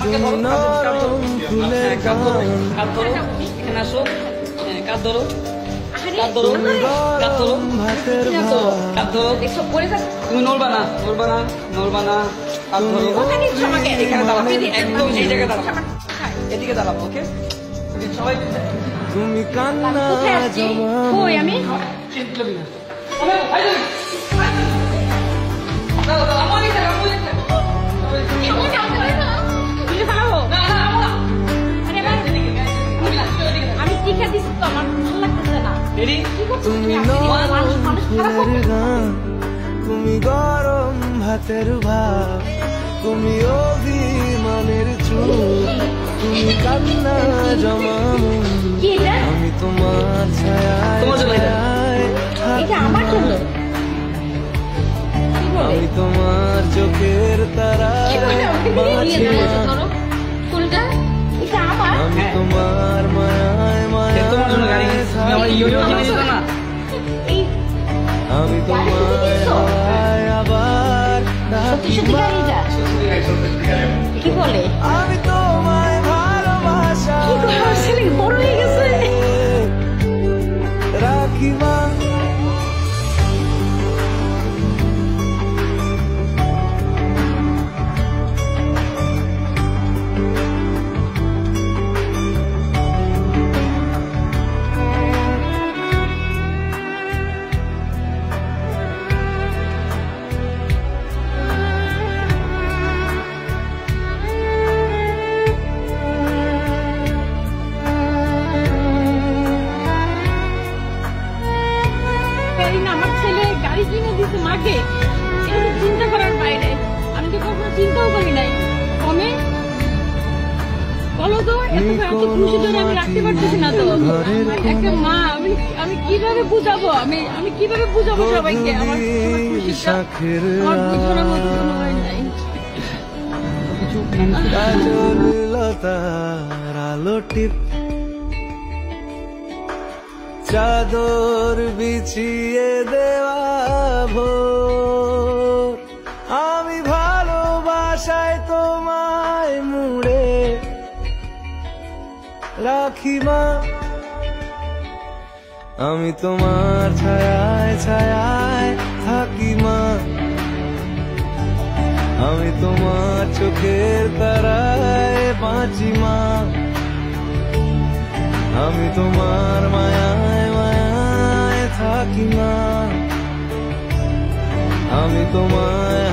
আমাকে ধরো, কাঁধ ধরো, এখানে আসো, কাঁধ ধরো, কাঁধ ধরো, কাঁধ ধরো, কাঁধ ধরো। তুমি নড়বা না, নড়বা না, নড়বা না, কাঁধ ধরো। এখানে দাঁড়াবো, একদম এই জায়গায় দাঁড়াবো, এদিকে দাঁড়াবো, ওকে? সবাই তুমি কান্না জমা আমি শিক্ষা দিচ্ছি তো, আমার ভালো লাগতেছে না। তুমি ফুলের গান, তুমি গরম ভাতের ভাব, তুমি অভিমানের চুপ, তুমি কান্না জমামু, আমি তোমার ছায়ায় আমার জন্য আমি তোমার চোখের তারায় আমি তোমার মায়ায় মায়ায় আমি তোমায় আবার কি বলে আমি তোমায় ভালোবাসা বড় হয়ে গেছে রাখি মা আমার ছেলে গাড়ি কিনে দিচ্ছে মাকে, এটা চিন্তা করার বাইরে। আমি তো কখনো চিন্তাও করি নাই। কমে বলো তো, এত খুশি ধরে আমি রাখতে পারতেছি না তো। একটা মা, আমি কিভাবে বুঝাবো, আমি কিভাবে বুঝাবো সবাইকে আমার খুশিটা? আমার বুঝানোর মতো কোনো হয় নাই। আলো টিপ চাদর বিছিয়ে দেওয়া ভোর, আমি ভালোবাসায় তোমায় মুড়ে রাখি মা, আমি তোমার ছায়ায় ছায়ায় থাকি মা, আমি তোমার চোখের তারায় বাঁচি মা, আমি তোমার মায়ায় মায়ায় থাকি মা, আমি তোমায়